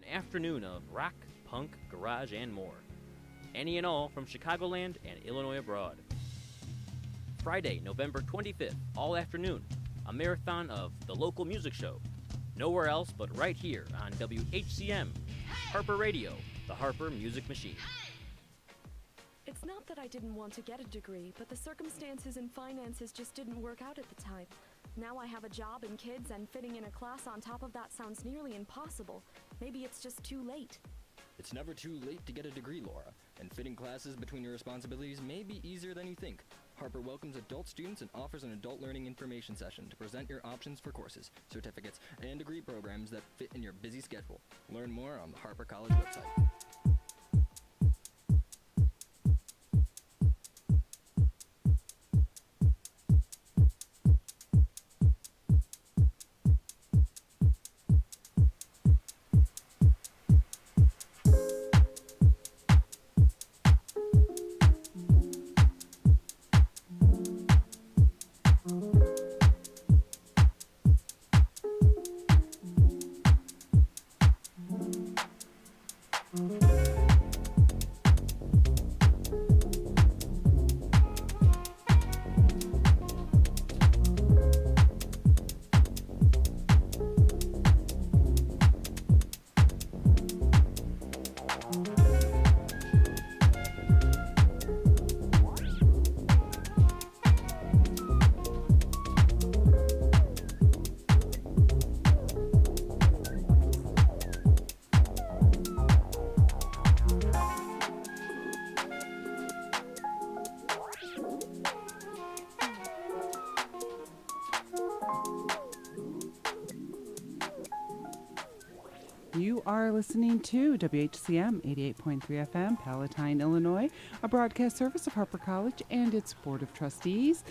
afternoon of rock, punk, garage, and more. Any and all from Chicagoland and Illinois abroad. Friday, November 25th, all afternoon, a marathon of The Local Music Show. Nowhere else but right here on WHCM, Harper Radio, the Harper Music Machine. It's not that I didn't want to get a degree, but the circumstances and finances just didn't work out at the time. Now I have a job and kids, and fitting in a class on top of that sounds nearly impossible. Maybe it's just too late. It's never too late to get a degree, Laura, and fitting classes between your responsibilities may be easier than you think. Harper welcomes adult students and offers an adult learning information session to present your options for courses, certificates, and degree programs that fit in your busy schedule. Learn more on the Harper College website. You are listening to WHCM 88.3 FM, Palatine, Illinois, a broadcast service of Harper College and its Board of Trustees.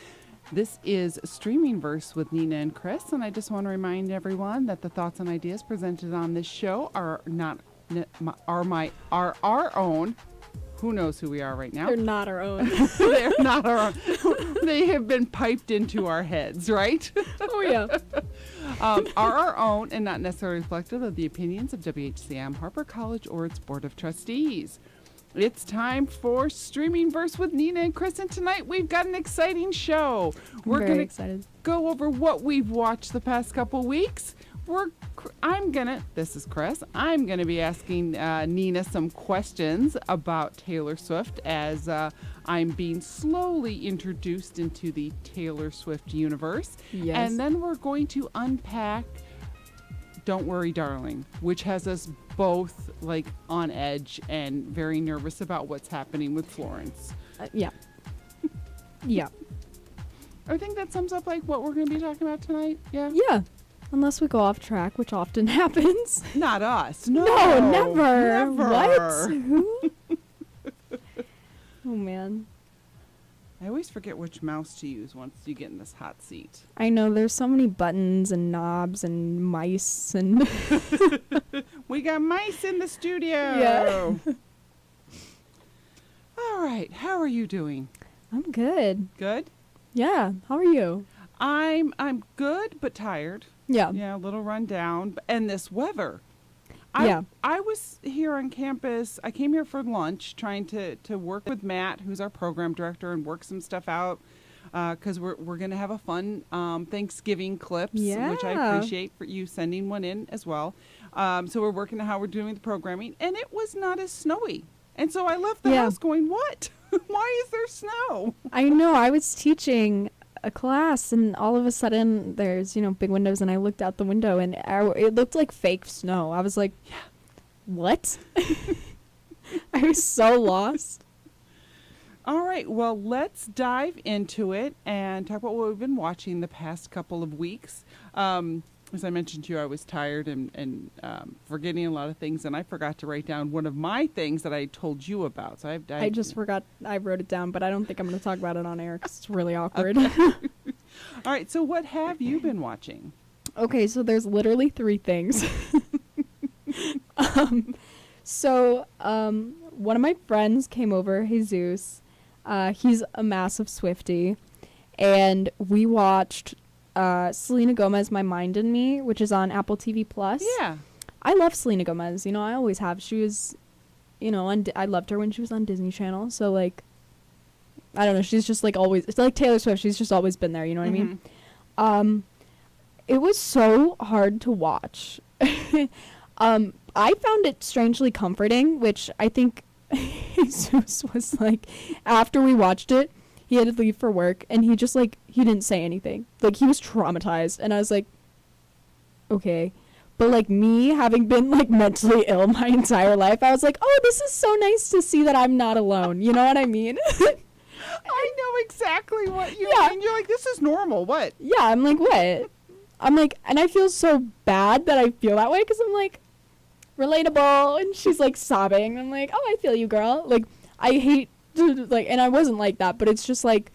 This is Streaming Verse with Nina and Chris, and I just want to remind everyone that the thoughts and ideas presented on this show are our own. Who knows who we are right now? They're not our own. They're not our own. They have been piped into our heads, right? Oh, yeah. Are our own and not necessarily reflective of the opinions of WHCM, Harper College, or its Board of Trustees. It's time for Streaming Verse with Nina and Chris, and tonight we've got an exciting show. We're very gonna excited. Go over what we've watched the past couple weeks. This is Chris. I'm gonna be asking Nina some questions about Taylor Swift as I'm being slowly introduced into the Taylor Swift universe. Yes. And then we're going to unpack Don't Worry, Darling, which has us both like on edge and very nervous about what's happening with Florence. Yeah. Yeah. I think that sums up like what we're going to be talking about tonight. Yeah. Yeah. Unless we go off track, which often happens. Not us. No. No, never. Never. What? Who? Oh, man. I always forget which mouse to use once you get in this hot seat. I know, there's so many buttons and knobs and mice and... We got mice in the studio. Yeah. All right. How are you doing? I'm good. Good? Yeah. How are you? I'm good, but tired. Yeah. Yeah, a little run down. And this weather. Yeah. I was here on campus. I came here for lunch trying to work with Matt, who's our program director, and work some stuff out because we're going to have a fun Thanksgiving clips, which I appreciate for you sending one in as well. So we're working on how we're doing the programming, and it was not as snowy. And so I left the house going, what? Why is there snow? I know. I was teaching a class, and all of a sudden there's big windows, and I looked out the window, and it looked like fake snow. I was like, what? I was so lost. All right, well, let's dive into it and talk about what we've been watching the past couple of weeks. As I mentioned to you, I was tired and forgetting a lot of things, and I forgot to write down one of my things that I told you about. So I just forgot. I wrote it down, but I don't think I'm going to talk about it on air because it's really awkward. Okay. All right, so what have you been watching? Okay, so there's literally 3 things. One of my friends came over, Jesus. He's a massive Swiftie, and we watched Selena Gomez, My Mind and Me, which is on Apple TV Plus. Yeah. I love Selena Gomez. You know, I always have. She was, you know, I loved her when she was on Disney Channel. So, like, I don't know. She's just, like, always, it's like Taylor Swift. She's just always been there. You know what I mean? It was so hard to watch. I found it strangely comforting, which I think Jesus was like, after we watched it, he had to leave for work, and he just, like, he didn't say anything. Like, he was traumatized, and I was like, okay. But, like, me having been, like, mentally ill my entire life, I was like, oh, this is so nice to see that I'm not alone. You know what I mean? I know exactly what you Yeah. mean. You're like, this is normal. What? Yeah, I'm like, what? I'm like, and I feel so bad that I feel that way, because I'm like, relatable, and she's, like, sobbing. I'm like, oh, I feel you, girl. Like, I hate, like, and I wasn't like that, but it's just, like,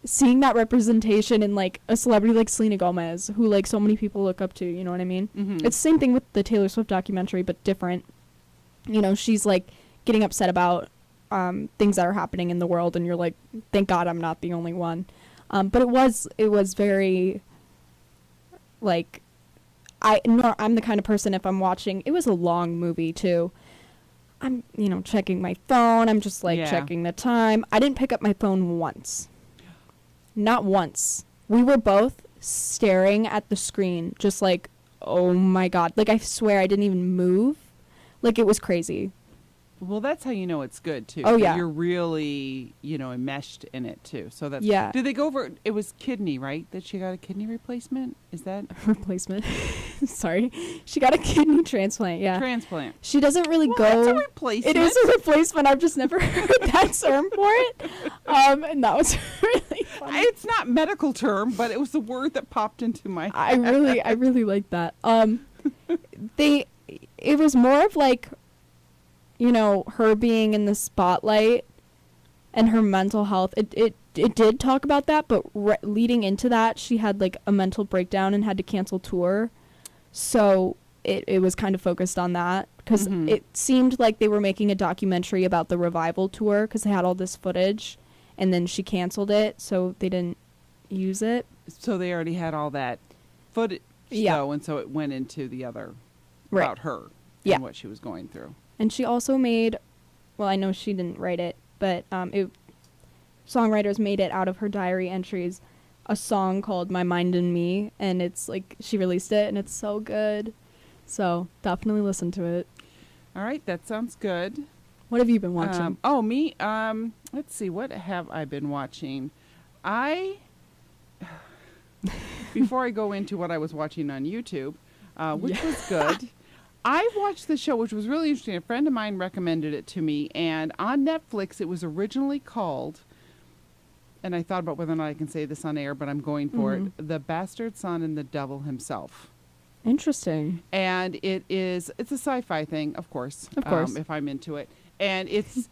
seeing that representation in, like, a celebrity like Selena Gomez, who, like, so many people look up to, you know what I mean? Mm-hmm. It's the same thing with the Taylor Swift documentary, but different. You know, she's, like, getting upset about things that are happening in the world, and you're like, thank God I'm not the only one. But it was very, like, I'm the kind of person, if I'm watching, it was a long movie too, I'm, you know, checking my phone, I'm just, like, checking the time. I didn't pick up my phone once. Not once. We were both staring at the screen, just like, oh my God. Like, I swear I didn't even move. Like, it was crazy. Well, that's how you know it's good, too. Oh, that yeah. You're really, you know, enmeshed in it, too. So that's... Yeah. Did they go over... It was kidney, right? That she got a kidney replacement? Is that... Replacement. Sorry. She got a kidney transplant, yeah. Transplant. She doesn't really Well, go... that's a replacement. It is a replacement. I've just never heard that term for it. And that was really funny. It's not medical term, but it was the word that popped into my head. I really like that. It was more of, like, you know, her being in the spotlight and her mental health. It did talk about that, but leading into that, she had, like, a mental breakdown and had to cancel tour. So it was kind of focused on that, because it seemed like they were making a documentary about the revival tour, because they had all this footage, and then she canceled it, so they didn't use it. So they already had all that footage, though, and so it went into the other about her and what she was going through. And she also made, well, I know she didn't write it, but songwriters made it out of her diary entries, a song called My Mind and Me, and it's, like, she released it, and it's so good. So definitely listen to it. All right, that sounds good. What have you been watching? Me? Let's see, what have I been watching? Before I go into what I was watching on YouTube, which was good, I watched the show, which was really interesting. A friend of mine recommended it to me, and on Netflix, it was originally called, and I thought about whether or not I can say this on air, but I'm going for it, The Bastard Son and the Devil Himself. Interesting. And it's a sci-fi thing, of course. Of course. If I'm into it. And it's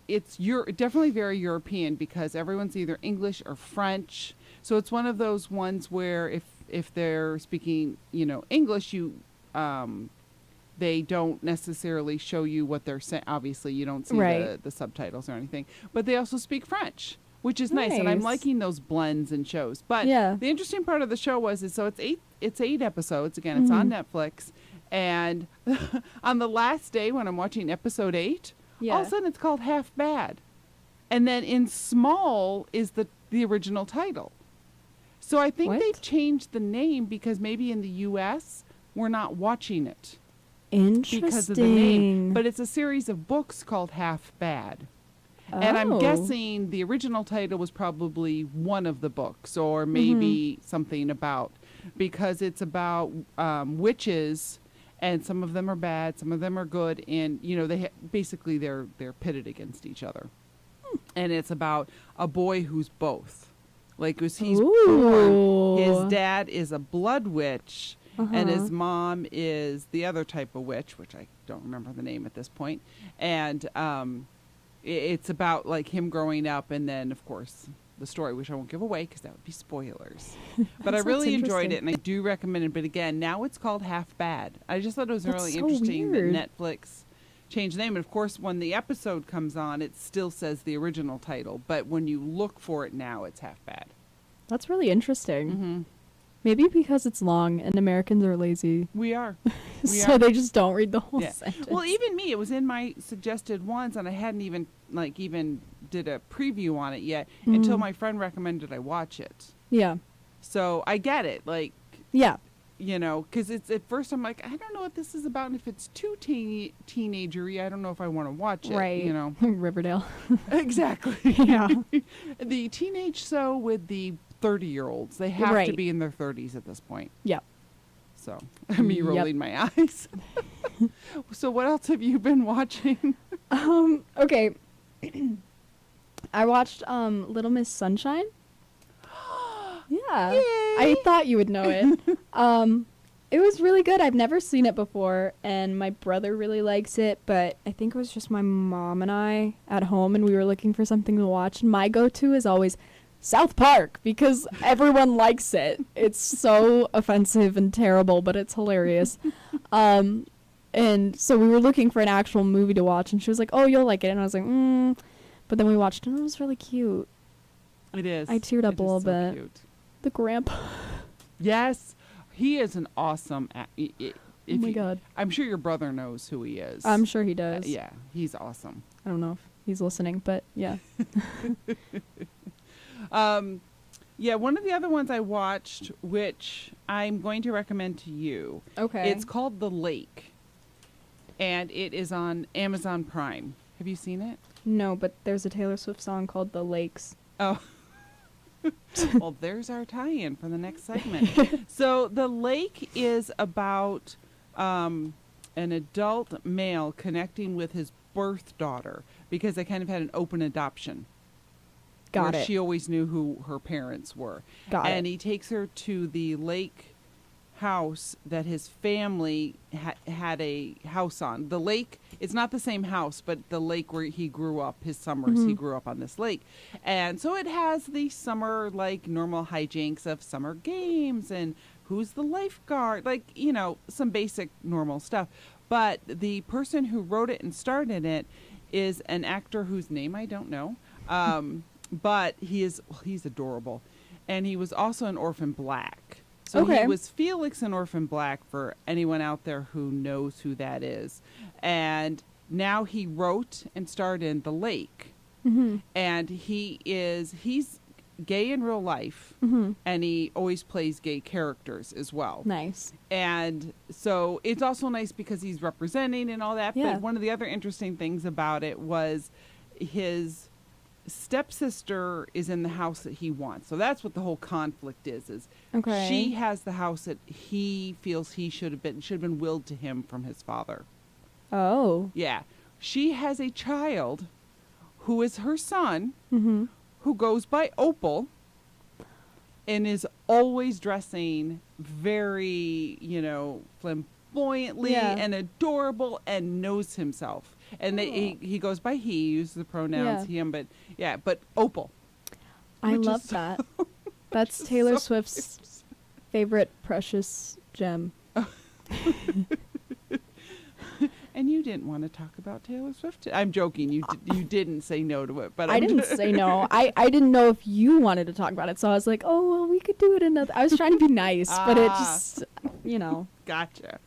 definitely very European, because everyone's either English or French. So it's one of those ones where if they're speaking, you know, English, they don't necessarily show you what they're saying. Obviously, you don't see the subtitles or anything. But they also speak French, which is nice. And I'm liking those blends in shows. But the interesting part of the show it's 8 episodes. Again, it's on Netflix. And on the last day when I'm watching episode 8, all of a sudden it's called Half Bad. And then in small is the original title. So I think they've changed the name because maybe in the U.S. we're not watching it. Interesting. Because of the name. But it's a series of books called Half Bad. Oh. And I'm guessing the original title was probably one of the books, or maybe something about, because it's about witches, and some of them are bad, some of them are good, and, you know, basically they're pitted against each other. And it's about a boy who's both. Like, he's born, his dad is a blood witch, and his mom is the other type of witch, which I don't remember the name at this point. And it's about, like, him growing up, and then, of course, the story, which I won't give away because that would be spoilers. But I really enjoyed it, and I do recommend it. But again, now it's called Half Bad. I just thought it was really interesting that Netflix changed the name. And, of course, when the episode comes on, it still says the original title. But when you look for it now, it's Half Bad. That's really interesting. Maybe because it's long and Americans are lazy. We are. We So are. they just don't read the whole Yeah. sentence. Well, even me, it was in my suggested ones, and I hadn't even did a preview on it yet until my friend recommended I watch it. Yeah. So I get it, like, Yeah. you know, because it's at first I'm like, I don't know what this is about, and if it's too teenagery, I don't know if I want to watch it. Right. You know. Riverdale. Exactly. Yeah. The teenage show with the 30-year-olds, they have to Right. be in their 30s at this point. Yeah. So me Yep. rolling my eyes. So what else have you been watching? Okay. I watched Little Miss Sunshine. Yeah. Yay. I thought you would know it. It was really good. I've never seen it before, and my brother really likes it, but I think it was just my mom and I at home, and we were looking for something to watch. And my go-to is always South Park, because everyone likes it. It's so offensive and terrible, but it's hilarious. And so we were looking for an actual movie to watch, and she was like, "Oh, you'll like it." And I was like, But then we watched it, and it was really cute. It is. I teared up It a is little so bit. Cute. The grandpa. Yes, he is an awesome. Oh my God. I'm sure your brother knows who he is. I'm sure he does. Yeah, he's awesome. I don't know if he's listening, but yeah. Yeah, one of the other ones I watched, which I'm going to recommend to you. Okay. It's called The Lake, and it is on Amazon Prime. Have you seen it? No, but there's a Taylor Swift song called The Lakes. Oh. Well, there's our tie-in for the next segment. So The Lake is about an adult male connecting with his birth daughter because they kind of had an open adoption. Got where it. She always knew who her parents were. Got And it. he takes her to the lake house that his family had a house on. The lake, it's not the same house, but the lake where he grew up, his summers, he grew up on this lake. And so it has the summer, like, normal hijinks of summer games and who's the lifeguard, like, you know, some basic normal stuff. But the person who wrote it and starred in it is an actor whose name I don't know. But he's adorable. And he was also in Orphan Black. So Okay. he was Felix in Orphan Black for anyone out there who knows who that is. And now he wrote and starred in The Lake. Mm-hmm. And he's gay in real life. Mm-hmm. And he always plays gay characters as well. Nice. And so it's also nice because he's representing and all that. Yeah. But one of the other interesting things about it was his stepsister is in the house that he wants. So that's what the whole conflict is Okay. she has the house that he feels he should have been willed to him from his father. Oh. Yeah. She has a child who is her son, Mm-hmm. who goes by Opal and is always dressing very, you know, flamboyantly Yeah. and adorable and knows himself. And he goes by he, uses the pronouns Yeah. him, but yeah, but Opal. I Which is love so- that. That's is Taylor so Swift's favorite precious gem. And you didn't want to talk about Taylor Swift. I'm joking. You didn't say no to it, but I didn't say no. I didn't know if you wanted to talk about it, so I was like, oh, well, we could do it another. I was trying to be nice, but it just, you know. Gotcha.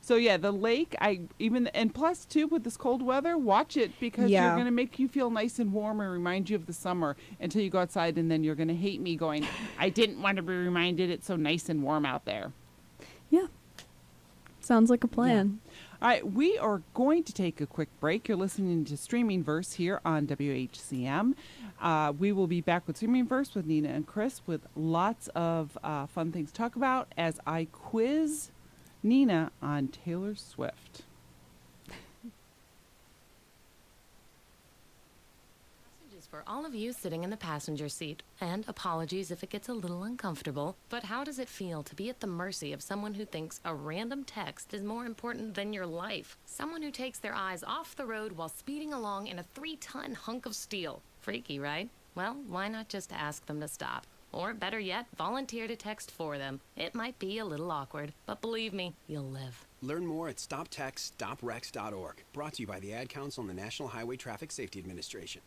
So yeah, The Lake. And plus too with this cold weather, watch it because Yeah. you're gonna make you feel nice and warm and remind you of the summer until you go outside, and then you're gonna hate me going, I didn't want to be reminded it's so nice and warm out there. Yeah. Sounds like a plan. All right, we are going to take a quick break. You're listening to Streaming Verse here on WHCM. We will be back with Streaming Verse with Nina and Chris with lots of fun things to talk about as I quiz Nina on Taylor Swift. Messages for all of you sitting in the passenger seat. And apologies if it gets a little uncomfortable. But how does it feel to be at the mercy of someone who thinks a random text is more important than your life? Someone who takes their eyes off the road while speeding along in a 3-ton hunk of steel. Freaky, right? Well, why not just ask them to stop? Or better yet, volunteer to text for them. It might be a little awkward, but believe me, you'll live. Learn more at StopTextStopWrecks.org. Brought to you by the Ad Council and the National Highway Traffic Safety Administration.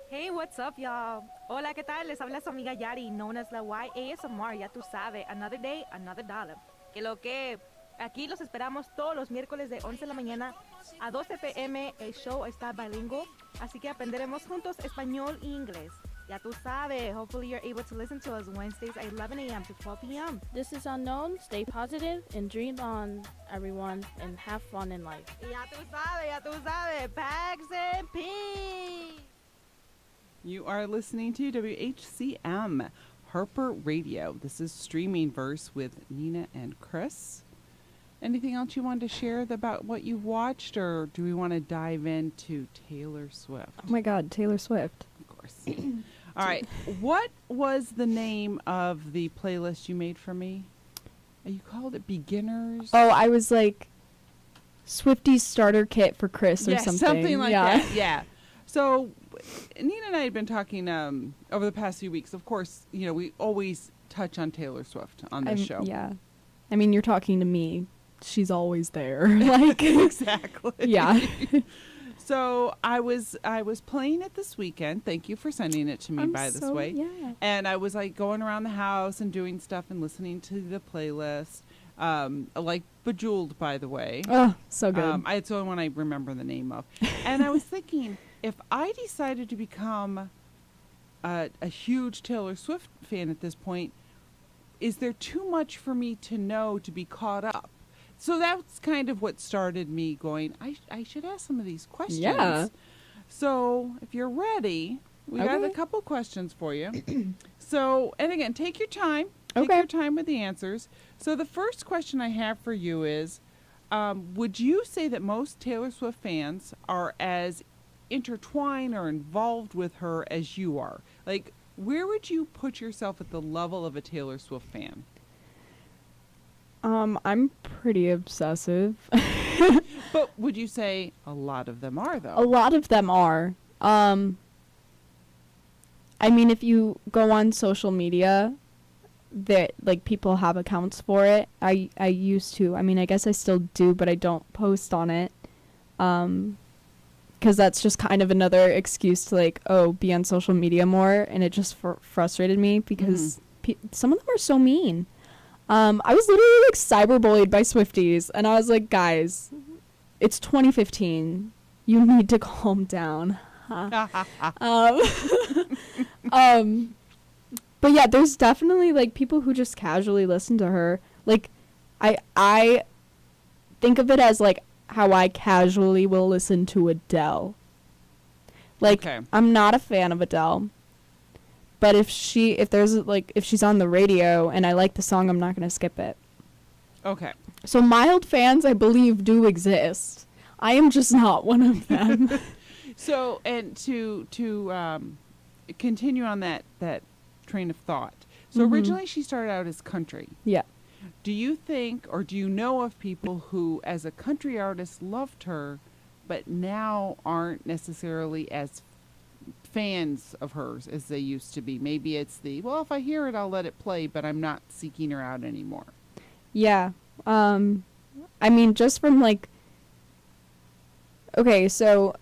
Hey, what's up, y'all? Hola, ¿qué tal? Les habla su amiga Yari, known as la YASMR, ya tú sabes. Another day, another dollar. Que lo que... Aquí los esperamos todos los miércoles de 11 de la mañana a 12 p.m. El show está bilingüe, así que aprenderemos juntos español e inglés. Ya tú sabes. Hopefully you're able to listen to us Wednesdays at 11 a.m. to 12 p.m. This is Unknown. Stay positive and dream on, everyone, and have fun in life. Ya tú sabes, ya tú sabes. Pax and peace. You are listening to WHCM Harper Radio. This is Streaming Verse with Nina and Chris. Anything else you wanted to share about what you've watched, or do we want to dive into Taylor Swift? Oh my God, Taylor Swift. Of course. All right. What was the name of the playlist you made for me? You called it Beginners? Oh, I was like, Swifties starter kit for Chris or yeah, something. like yeah. that. Yeah. So Nina and I had been talking over the past few weeks. Of course, you know, we always touch on Taylor Swift on this show. Yeah. I mean, you're talking to me. She's always there. Like exactly. Yeah. So I was playing it this weekend. Thank you for sending it to me by this way. Yeah. And I was like going around the house and doing stuff and listening to the playlist. Like Bejeweled, by the way. Oh, so good. It's the only one I remember the name of. And I was thinking, if I decided to become a huge Taylor Swift fan at this point, is there too much for me to know to be caught up? So that's kind of what started me going, I should ask some of these questions. Yeah. So if you're ready, we got a Okay. couple questions for you. So, and again, take your time. Take Okay. your time with the answers. So the first question I have for you is, would you say that most Taylor Swift fans are as intertwined or involved with her as you are? Like, where would you put yourself at the level of a Taylor Swift fan? I'm pretty obsessive. But would you say a lot of them are, though? A lot of them are. I mean, if you go on social media, that like people have accounts for it. I used to. I mean, I guess I still do, but I don't post on it. Because that's just kind of another excuse to like, be on social media more, and it just frustrated me because some of them are so mean. I was literally like cyberbullied by Swifties, and I was like, guys, it's 2015. You need to calm down. But yeah, there's definitely like people who just casually listen to her. Like, I think of it as like how I casually will listen to Adele. Like, Okay. I'm not a fan of Adele. But if she's on the radio and I like the song, I'm not going to skip it. Okay. So mild fans, I believe, do exist. I am just not one of them. So, and to continue on that train of thought. So originally she started out as country. Yeah. Do you think, or do you know of people who, as a country artist, loved her, but now aren't necessarily as fans of hers as they used to be? Maybe it's if I hear it, I'll let it play, but I'm not seeking her out anymore. Yeah. I mean, just from like... Okay, so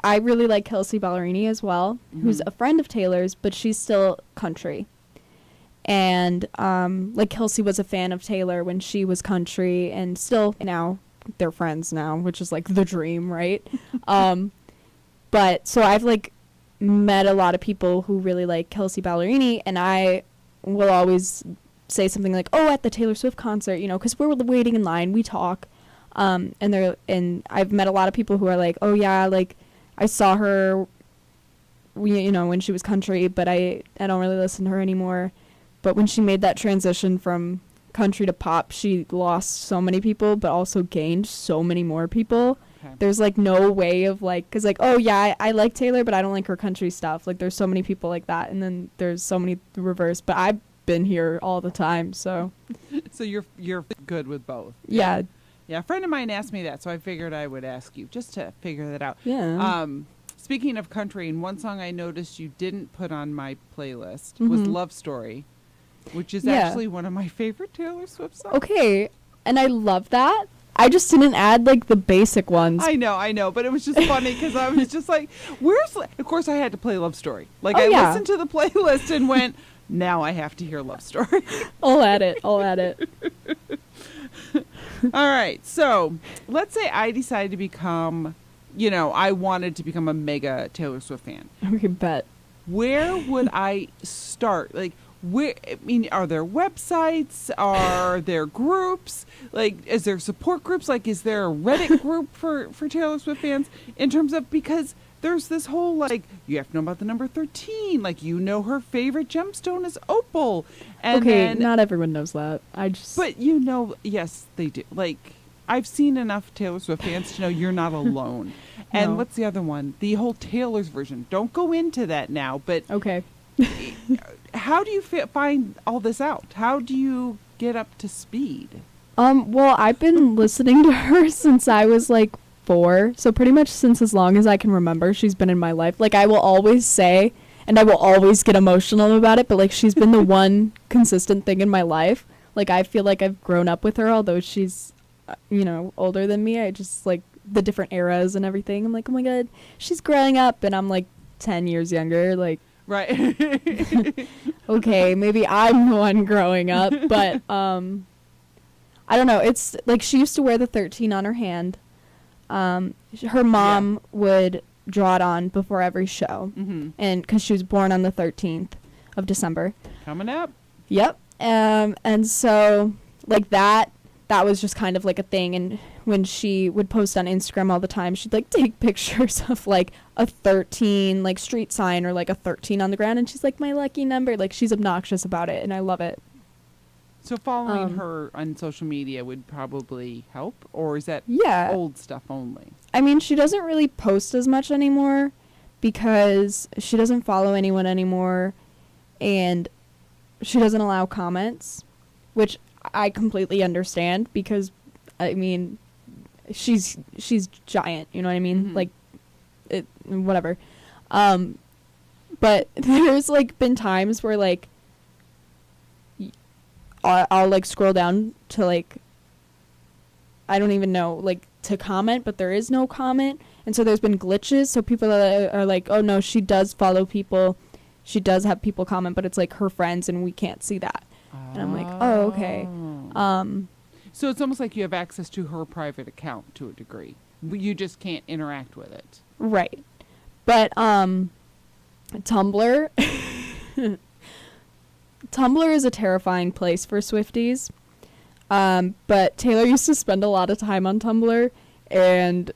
I really like Kelsey Ballerini as well, who's a friend of Taylor's, but she's still country. And like Kelsey was a fan of Taylor when she was country, and still now they're friends now, which is like the dream, right? But so I've like met a lot of people who really like Kelsey Ballerini, and I will always say something like, at the Taylor Swift concert, because we're waiting in line, we talk. And I've met a lot of people who are like, oh yeah, like I saw her, when she was country, but I don't really listen to her anymore. But when she made that transition from country to pop, she lost so many people, but also gained so many more people. Okay. There's like no way of like, because like, oh yeah, I like Taylor, but I don't like her country stuff. Like there's so many people like that, and then there's so many the reverse. But I've been here all the time, so. So you're good with both. Yeah. Yeah, a friend of mine asked me that, so I figured I would ask you just to figure that out. Yeah. Speaking of country, and one song I noticed you didn't put on my playlist was Love Story, which is actually one of my favorite Taylor Swift songs. Okay, and I love that. I just didn't add like the basic ones. I know, but it was just funny because I was just like, where's... Of course, I had to play Love Story. Like, Oh, I yeah. listened to the playlist and went, now I have to hear Love Story. I'll add it. All right, so let's say I decided to become, I wanted to become a mega Taylor Swift fan. Okay, bet. Where would I start? Like, are there websites? Are there groups? Like, is there support groups? Like, is there a Reddit group for Taylor Swift fans? In terms of, because there's this whole, like, you have to know about the number 13. Like, her favorite gemstone is opal. And Okay, then, not everyone knows that. but yes, they do. Like, I've seen enough Taylor Swift fans to know you're not alone. And No. what's the other one? The whole Taylor's version. Don't go into that now, but Okay. how do you find all this out? How do you get up to speed? Well, I've been listening to her since I was like 4, so pretty much since as long as I can remember, she's been in my life. Like, I will always say, and I will always get emotional about it, but like, she's been the one consistent thing in my life. Like, I feel like I've grown up with her, although she's, older than me. I just like the different eras and everything. I'm like, oh my god, she's growing up, and I'm like 10 years younger. Like, Right. okay, maybe I'm the one growing up, but I don't know. It's like she used to wear the 13 on her hand. Her mom would draw it on before every show, Mm-hmm. and because she was born on the 13th of December. Coming up. Yep. And so like that was just kind of like a thing. And when she would post on Instagram all the time, she'd like take pictures of like a 13 like street sign or like a 13 on the ground, and she's like, my lucky number. Like, she's obnoxious about it, and I love it. So following her on social media would probably help, or is that Yeah. old stuff only? I mean, she doesn't really post as much anymore because she doesn't follow anyone anymore, and she doesn't allow comments, which I completely understand because, I mean, she's giant, you know what I mean? Mhm. Like, it, whatever. But there's like been times where like I'll like scroll down to like, I don't even know, like to comment, but there is no comment. And so there's been glitches. So people are like, oh no, she does follow people. She does have people comment, but it's like her friends and we can't see that. And I'm like, oh, okay. So it's almost like you have access to her private account to a degree. You just can't interact with it. Right. But Tumblr Tumblr is a terrifying place for Swifties. But Taylor used to spend a lot of time on Tumblr, and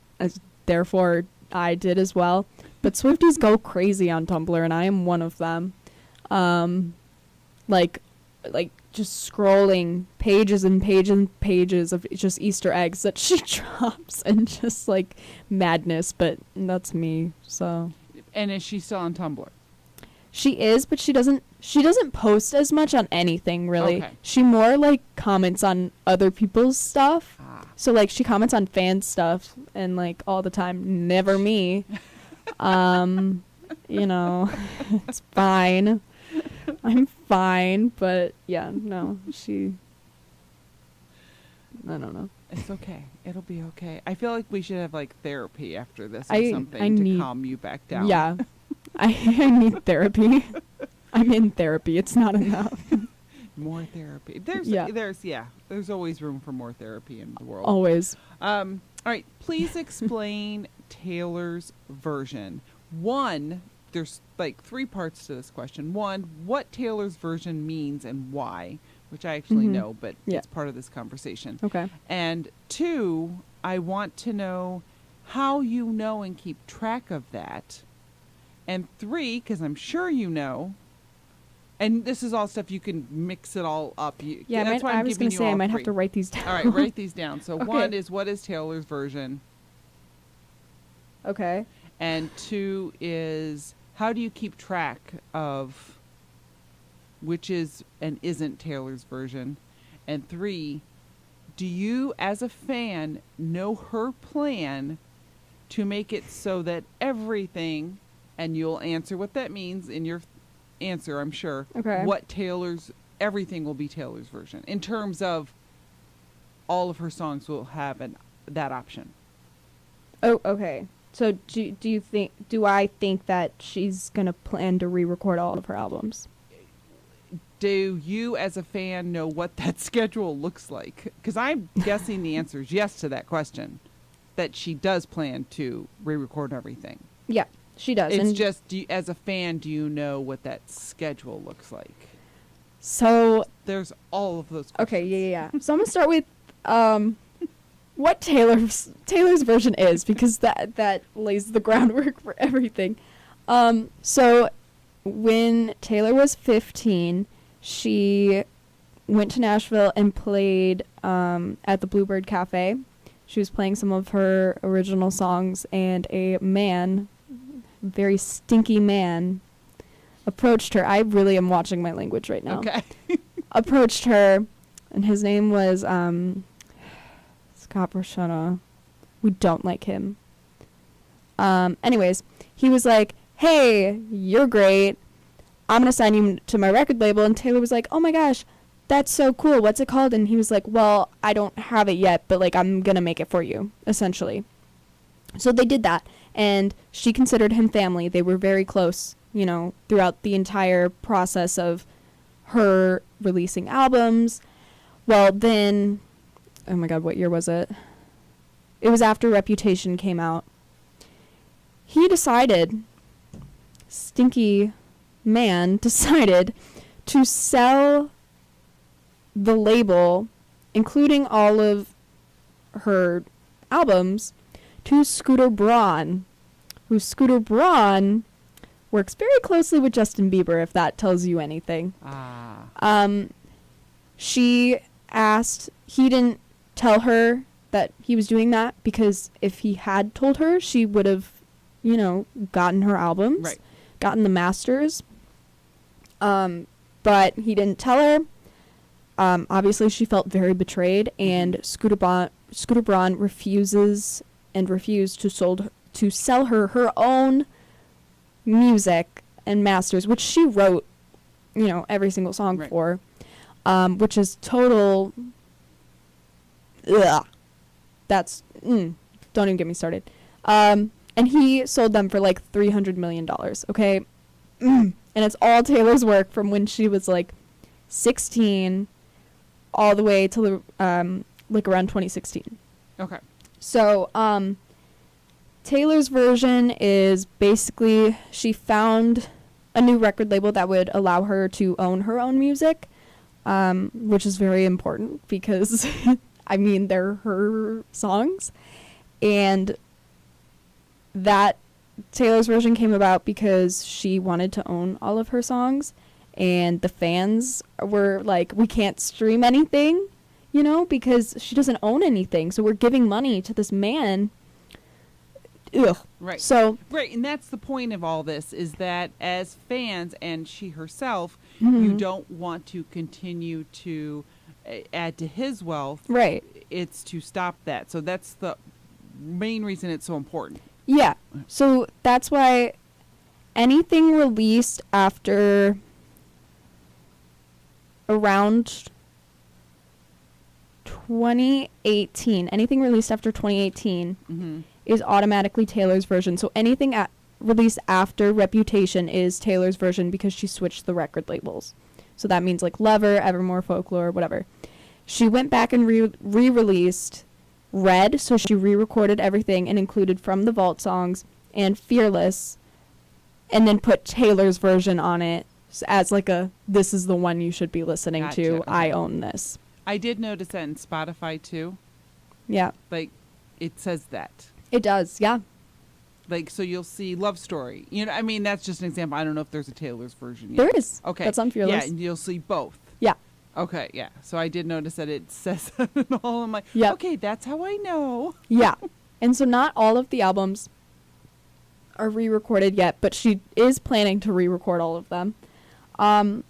therefore I did as well. But Swifties go crazy on Tumblr, and I am one of them. Like just scrolling pages and pages and pages of just Easter eggs that she drops, and just like madness. But that's me. So. And is she still on Tumblr? She is, but she doesn't post as much on anything, really. Okay. She more like comments on other people's stuff. So like she comments on fan stuff and like all the time, never me. It's fine. I'm fine, but yeah, no, I don't know. It's okay. It'll be okay. I feel like we should have like therapy after this or I something to need- calm you back down. Yeah. I need therapy. I'm in therapy. It's not enough. More therapy. There's always room for more therapy in the world. Always. All right. Please explain Taylor's version. One, there's like 3 parts to this question. One, what Taylor's version means and why, which I actually Mhm. know, but Yeah. it's part of this conversation. Okay. And 2, I want to know how you know and keep track of that. And 3, because I'm sure you know, and this is all stuff you can mix it all up. Yeah, that's why I'm I was giving going to you say I all might 3. have to write these down. All right, write these down. So Okay. 1 is, what is Taylor's version? Okay. And 2 is, how do you keep track of which is and isn't Taylor's version? And 3, do you as a fan know her plan to make it so that everything, and you'll answer what that means in your answer, I'm sure, Okay. everything will be Taylor's version in terms of all of her songs will have that option. Oh, okay. So do I think that she's going to plan to re-record all of her albums? Do you as a fan know what that schedule looks like? Because I'm guessing the answer is yes to that question, that she does plan to re-record everything. Yeah, she does. It's and just, as a fan, do you know what that schedule looks like? So there's all of those questions. Okay, yeah. So I'm going to start with what Taylor's version is, because that lays the groundwork for everything. So when Taylor was 15, she went to Nashville and played at the Bluebird Cafe. She was playing some of her original songs, and a man, very stinky man, approached her. I really am watching my language right now. Okay. Approached her, and his name was Scott Borshana. We don't like him. Anyways, he was like, "Hey, you're great. I'm going to sign you to my record label." And Taylor was like, "Oh my gosh, that's so cool. What's it called?" And he was like, "Well, I don't have it yet, but like I'm going to make it for you," essentially. So they did that, and she considered him family. They were very close, you know, throughout the entire process of her releasing albums. Well, then, oh my God, what year was it? It was after Reputation came out. He decided, stinky man decided to sell the label, including all of her albums, to Scooter Braun, who Scooter Braun works very closely with Justin Bieber, if that tells you anything. She asked, he didn't tell her that he was doing that, because if he had told her, she would have, you know, gotten her albums, right, gotten the masters. But he didn't tell her. Obviously, she felt very betrayed, and Scooter Braun refused to sell her own music and masters, which she wrote, you know, every single song right, for, which is total. Ugh. That's don't even get me started. And he sold them for like $300 million. Okay, and it's all Taylor's work from when she was like 16, all the way to like around 2016. Okay. So Taylor's version is basically she found a new record label that would allow her to own her own music, which is very important because, I mean, they're her songs. And that Taylor's version came about because she wanted to own all of her songs. And the fans were like, we can't stream anything, you know, because she doesn't own anything. So we're giving money to this man. Ugh. Right. So right, and that's the point of all this, is that as fans and she herself, mm-hmm. you don't want to continue to add to his wealth. Right. It's to stop that. So that's the main reason it's so important. Yeah. So that's why anything released after around 2018, anything released after 2018 mm-hmm. is automatically Taylor's version. So anything released after Reputation is Taylor's version because she switched the record labels. So that means like Lover, Evermore, Folklore, whatever. She went back and re-released Red, so she re-recorded everything and included From the Vault songs and Fearless, and then put Taylor's version on it as like a, this is the one you should be listening Gotcha. to. Okay. I own this. I did notice that in Spotify too. Yeah. Like, it says that. It does, yeah. Like, so you'll see Love Story. You know, I mean, that's just an example. I don't know if there's a Taylor's version yet. There is. Okay. That's on Fearless. Yeah, and you'll see both. Yeah. Okay, yeah. So I did notice that it says that and all. I'm like, Yep. okay, that's how I know. Yeah. And so not all of the albums are re-recorded yet, but she is planning to re-record all of them. I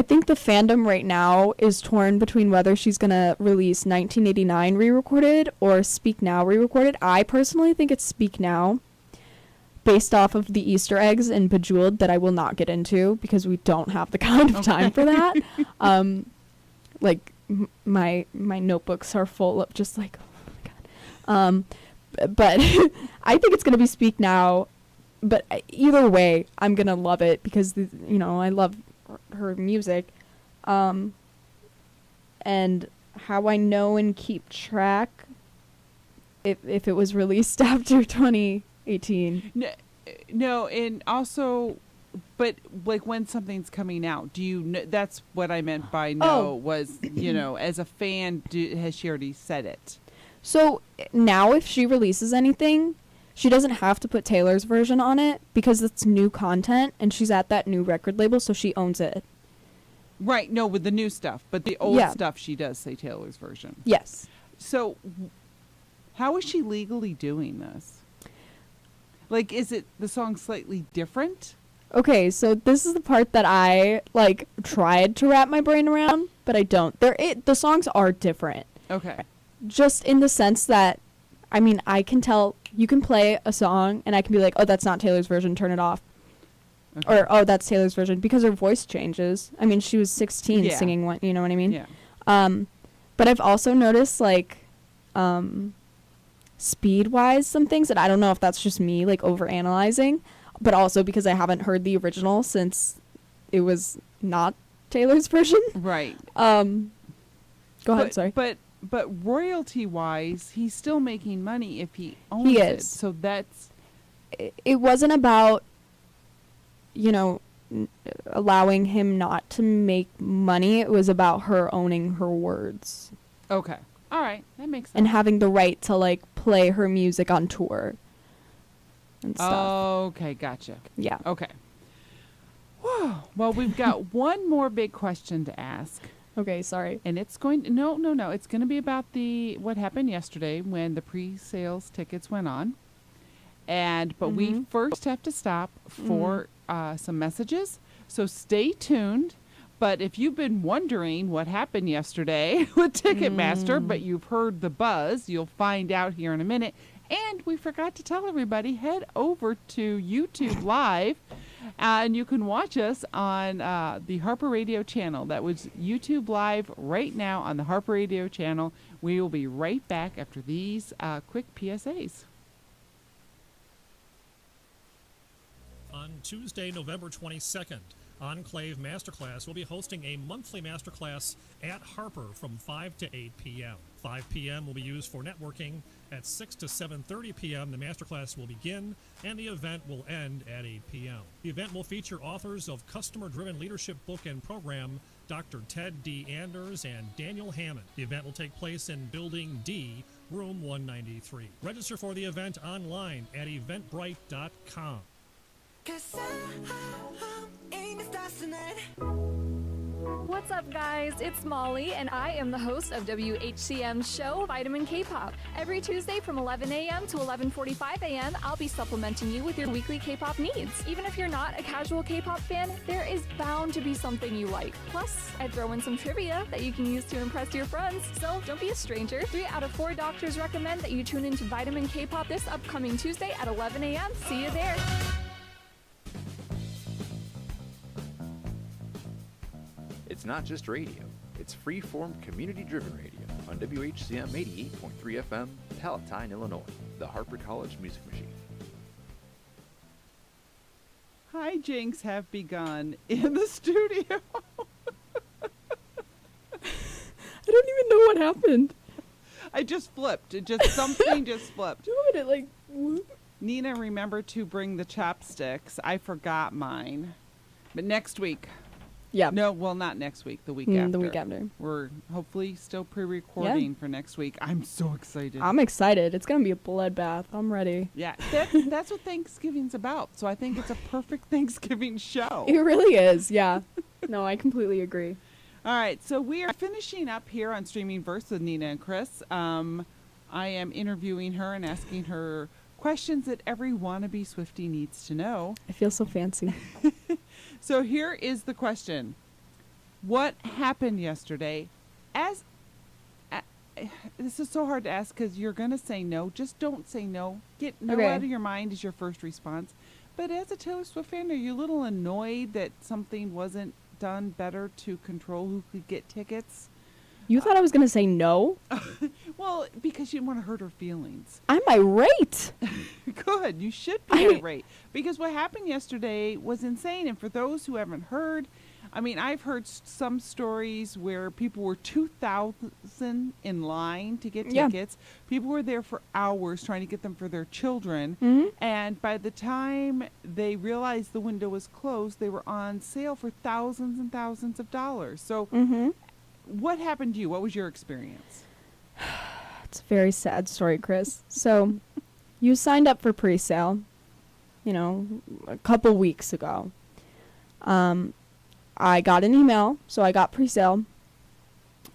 think the fandom right now is torn between whether she's going to release 1989 re-recorded or Speak Now re-recorded. I personally think it's Speak Now, based off of the Easter eggs in Bejeweled that I will not get into because we don't have the kind of time for that. Like, my notebooks are full of just like, oh my god. But I think it's gonna be Speak Now. But either way, I'm gonna love it because I love her music. And how I know and keep track if it was released after 2018. No, and also, but like when something's coming out, do you know? That's what I meant by no. Was as a fan, has she already said it? So now, if she releases anything, she doesn't have to put Taylor's version on it because it's new content, and she's at that new record label, so she owns it. Right. No, with the new stuff, but the old stuff, she does say Taylor's version. Yes. So, how is she legally doing this? Like, is it the song slightly different? Okay, so this is the part that I tried to wrap my brain around, but I don't. The songs are different. Okay. Just in the sense that, I mean, I can tell you can play a song and I can be like, oh, that's not Taylor's version, turn it off. Okay. Or, oh, that's Taylor's version, because her voice changes. I mean, she was 16 singing one, you know what I mean? Yeah. But I've also noticed, speed-wise, some things that I don't know if that's just me, overanalyzing, but also because I haven't heard the original since it was not Taylor's version. Right. Go ahead, sorry. But royalty-wise, he's still making money if he owns it. So that's... It wasn't about, allowing him not to make money. It was about her owning her words. Okay. All right. That makes sense. And having the right to, play her music on tour and stuff. Okay. Gotcha. Yeah. Okay. Whew. Well, we've got one more big question to ask. Okay, sorry. And it's going to, no. It's going to be about what happened yesterday when the pre-sales tickets went on. But we first have to stop for some messages. So stay tuned. But if you've been wondering what happened yesterday with Ticketmaster, but you've heard the buzz, you'll find out here in a minute. And we forgot to tell everybody, head over to YouTube Live. And you can watch us on the Harper Radio channel. That was YouTube Live right now on the Harper Radio channel. We will be right back after these quick PSAs. On Tuesday, November 22nd, Enclave Masterclass will be hosting a monthly masterclass at Harper from 5 to 8 p.m. 5 p.m. will be used for networking. At 6 to 7:30 p.m., the masterclass will begin, and the event will end at 8 p.m. The event will feature authors of Customer-Driven Leadership book and program, Dr. Ted D. Anders and Daniel Hammond. The event will take place in Building D, Room 193. Register for the event online at eventbrite.com. What's up, guys? It's Molly, and I am the host of WHCM's show, Vitamin K-Pop. Every Tuesday from 11 a.m. to 11:45 a.m., I'll be supplementing you with your weekly K-Pop needs. Even if you're not a casual K-Pop fan, there is bound to be something you like. Plus, I throw in some trivia that you can use to impress your friends. So don't be a stranger. 3 out of 4 doctors recommend that you tune into Vitamin K-Pop this upcoming Tuesday at 11 a.m. See you there. It's not just radio, it's free-form community-driven radio on WHCM 88.3 FM, Palatine, Illinois, the Harper College Music Machine. Hijinks have begun in the studio. I don't even know what happened. I just flipped. Something just flipped. Whoop. Nina, remember to bring the chopsticks. I forgot mine. But next week. Yeah. No, well, not next week. The week after. The week after. We're hopefully still pre-recording for next week. I'm so excited. I'm excited. It's going to be a bloodbath. I'm ready. Yeah. That's what Thanksgiving's about. So I think it's a perfect Thanksgiving show. It really is. Yeah. No, I completely agree. All right. So we are finishing up here on Streaming Verse with Nina and Chris. I am interviewing her and asking her questions that every wannabe Swiftie needs to know. I feel so fancy. So here is the question. What happened yesterday? This is so hard to ask because you're going to say no. Just don't say no. Get no out of your mind is your first response. But as a Taylor Swift fan, are you a little annoyed that something wasn't done better to control who could get tickets? You thought I was going to say no? Well, because you didn't want to hurt her feelings. I'm irate. Good. You should be irate. Because what happened yesterday was insane. And for those who haven't heard, I mean, I've heard some stories where people were 2,000 in line to get tickets. People were there for hours trying to get them for their children. Mm-hmm. And by the time they realized the window was closed, they were on sale for thousands and thousands of dollars. So what happened to you? What was your experience? It's a very sad story, Chris. So you signed up for pre-sale, you know, a couple weeks ago. I got an email, so I got pre-sale.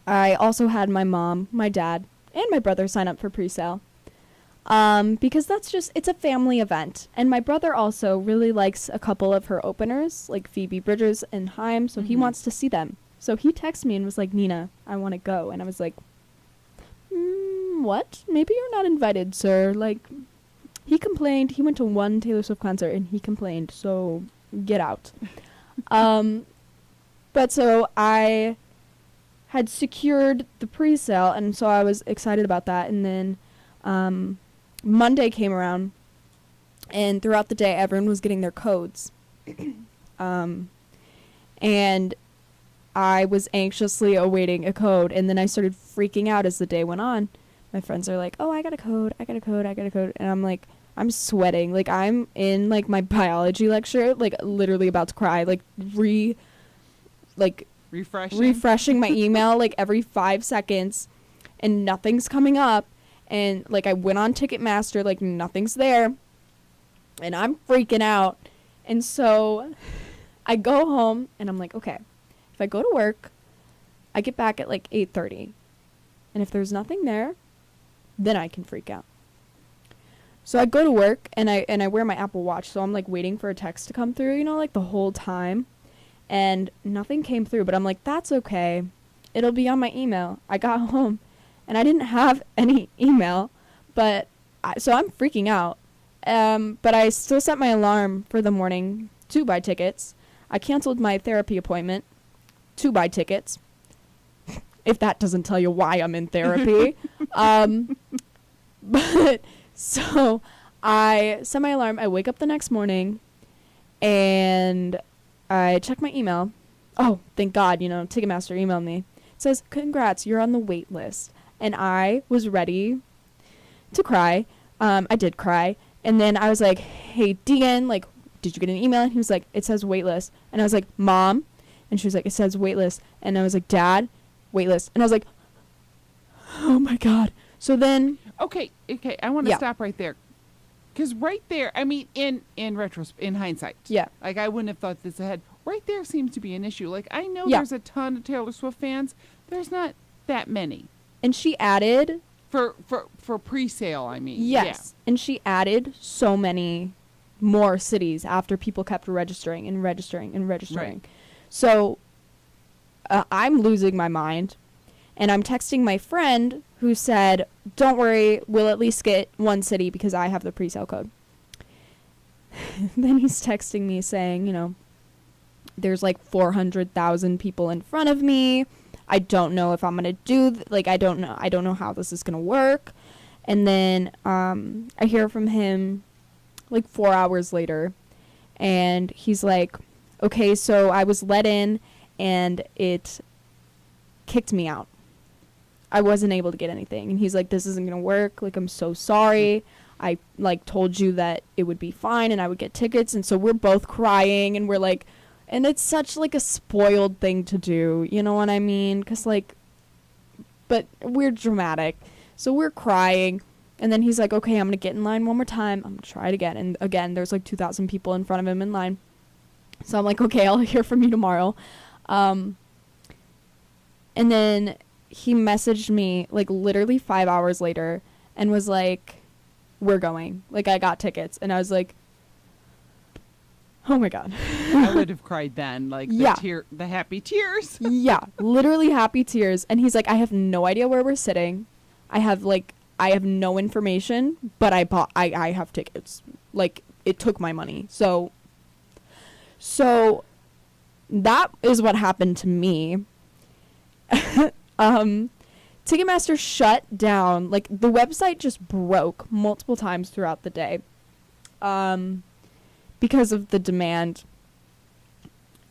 I also had my mom, my dad, and my brother sign up for pre-sale. Because it's a family event. And my brother also really likes a couple of her openers, like Phoebe Bridgers and Haim, so he wants to see them. So he texted me and was like, Nina, I want to go. And I was like, what? Maybe you're not invited, sir. Like, he complained. He went to one Taylor Swift concert and he complained, so get out. But so I had secured the pre-sale, and so I was excited about that. And then Monday came around, and throughout the day, everyone was getting their codes. And I was anxiously awaiting a code, and then I started freaking out as the day went on. My friends are like, oh, I got a code. And I'm like, I'm sweating. Like, I'm in, like, my biology lecture, like, literally about to cry. Like, refreshing my email, like, every 5 seconds, and nothing's coming up. And, like, I went on Ticketmaster, like, nothing's there. And I'm freaking out. And so I go home, and I'm like, okay, if I go to work, I get back at, like, 8:30. And if there's nothing there, then I can freak out. So I go to work, and I wear my Apple Watch, so I'm, like, waiting for a text to come through, you know, like, the whole time. And nothing came through, but I'm like, that's okay. It'll be on my email. I got home, and I didn't have any email, so I'm freaking out. But I still set my alarm for the morning to buy tickets. I canceled my therapy appointment to buy tickets, if that doesn't tell you why I'm in therapy. But so I set my alarm. I wake up the next morning, and I check my email. Oh, thank God, you know, Ticketmaster emailed me. It says, congrats, you're on the wait list. And I was ready to cry. I did cry. And then I was like, hey, Deegan, like, did you get an email? And he was like, it says wait list. And I was like, Mom? And she was like, it says wait list. And I was like, Dad, wait list. And I was like, oh my God. So then. Okay, I want to stop right there. Because right there, I mean, in hindsight. Yeah. Like, I wouldn't have thought this ahead. Right there seems to be an issue. Like, I know there's a ton of Taylor Swift fans. There's not that many. And she added. For pre-sale, I mean. Yes. Yeah. And she added so many more cities after people kept registering. Right. So I'm losing my mind. And I'm texting my friend who said, don't worry, we'll at least get one city because I have the pre-sale code. Then he's texting me saying, you know, there's like 400,000 people in front of me. I don't know if I'm going to do, I don't know how this is going to work. And then I hear from him like 4 hours later, and he's like, okay, so I was let in and it kicked me out. I wasn't able to get anything. And he's like, this isn't going to work. Like, I'm so sorry. I like told you that it would be fine and I would get tickets. And so we're both crying, and we're like, and it's such like a spoiled thing to do. You know what I mean? 'Cause like, but we're dramatic. So we're crying. And then he's like, okay, I'm going to get in line one more time. I'm going to try it again. And again, there's like 2,000 people in front of him in line. So I'm like, okay, I'll hear from you tomorrow. And then he messaged me like literally 5 hours later and was like, we're going. Like, I got tickets. And I was like, oh my God. I would have cried then. Like, the happy tears. Yeah, literally happy tears. And he's like, I have no idea where we're sitting. I have no information, but I have tickets. Like, it took my money. So that is what happened to me. Ticketmaster shut down. Like, the website just broke multiple times throughout the day because of the demand.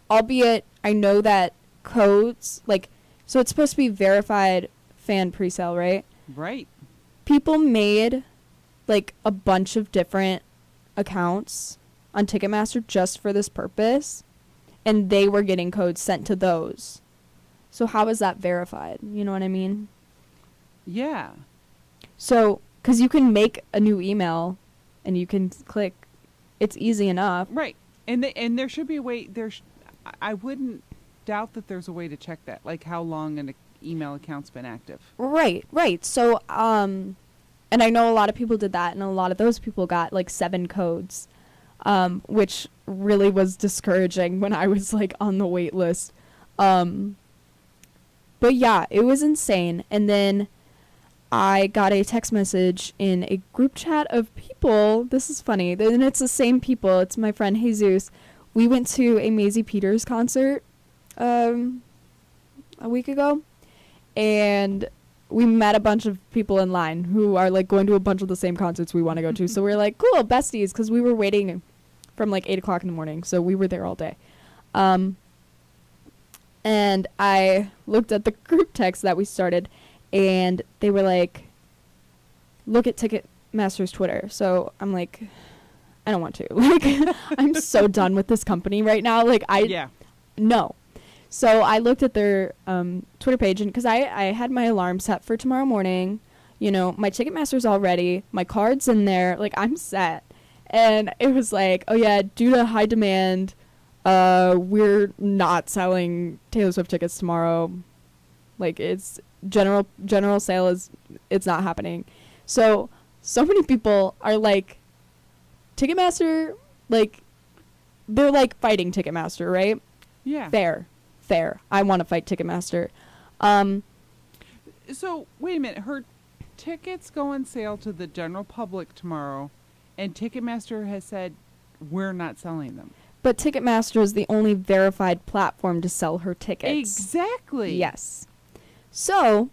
Albeit, I know that codes, like, so it's supposed to be verified fan presale, right? Right. People made, like, a bunch of different accounts on Ticketmaster just for this purpose, and they were getting codes sent to those. So how is that verified? You know what I mean? Yeah. So, because you can make a new email, and you can click. It's easy enough. Right. And there should be a way. I wouldn't doubt that there's a way to check that, like how long an email account's been active. Right. So, and I know a lot of people did that, and a lot of those people got like 7 codes, which really was discouraging when I was like on the wait list. But yeah, it was insane. And then I got a text message in a group chat of people. This is funny. And it's the same people. It's my friend Jesus. We went to a Maisie Peters concert a week ago. And we met a bunch of people in line who are like going to a bunch of the same concerts we want to go to. So we're like, cool, besties, because we were waiting from like 8 o'clock in the morning. So we were there all day. And I looked at the group text that we started, and they were like, look at Ticketmaster's Twitter. So I'm like, I don't want to. Like, I'm so done with this company right now. Like, no. So I looked at their Twitter page, and because I had my alarm set for tomorrow morning, you know, my Ticketmaster's all ready, my card's in there, like, I'm set. And it was like, oh yeah, due to high demand, we're not selling Taylor Swift tickets tomorrow. Like, it's general sale it's not happening. So many people are like, Ticketmaster, like, they're like fighting Ticketmaster, right? Yeah. Fair. I want to fight Ticketmaster. So wait a minute, her tickets go on sale to the general public tomorrow, and Ticketmaster has said we're not selling them. But Ticketmaster is the only verified platform to sell her tickets. Exactly. Yes. So,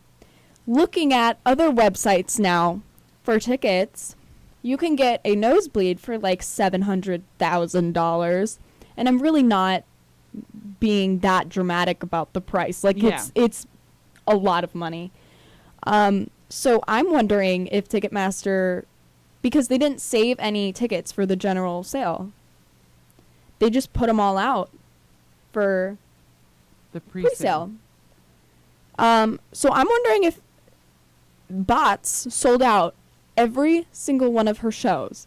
looking at other websites now for tickets, you can get a nosebleed for like $700,000, and I'm really not being that dramatic about the price. Like, it's a lot of money. So I'm wondering if Ticketmaster, because they didn't save any tickets for the general sale, they just put them all out for the pre-sale. So I'm wondering if bots sold out every single one of her shows.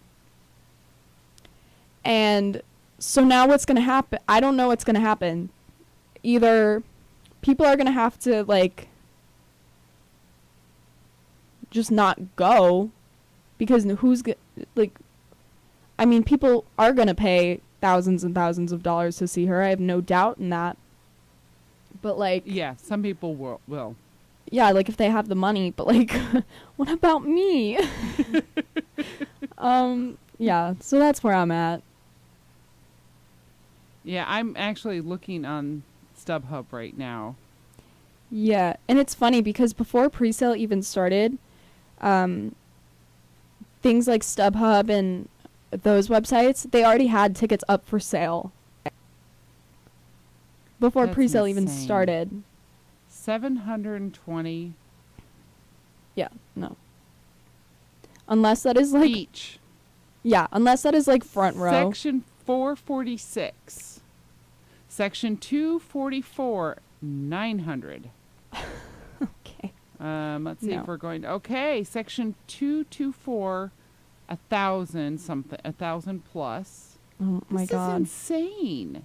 And so now what's going to happen? I don't know what's going to happen. Either people are going to have to, like, just not go, because I mean, people are going to pay thousands and thousands of dollars to see her. I have no doubt in that. But, like... yeah, some people will. Yeah, like, if they have the money. But, like, what about me? Yeah, so that's where I'm at. Yeah, I'm actually looking on StubHub right now. Yeah, and it's funny because before presale even started, things like StubHub and those websites, they already had tickets up for sale before presale even started. 720. Yeah, no. Unless that is like each. Yeah, unless that is like front row. Section 446. Section 244, 900. Okay. Let's see if we're going to... okay, Section 224, 1,000 something, 1,000 plus. Oh, my God. This is insane.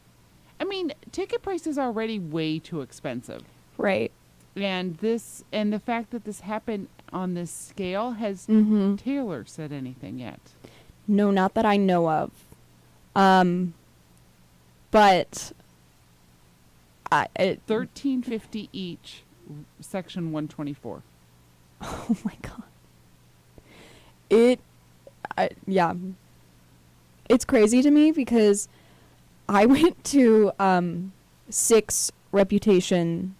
I mean, ticket prices are already way too expensive. Right. And the fact that this happened on this scale, has Taylor said anything yet? No, not that I know of. But $1,350 each, Section 124. Oh my God. Yeah. It's crazy to me because I went to 6 Reputation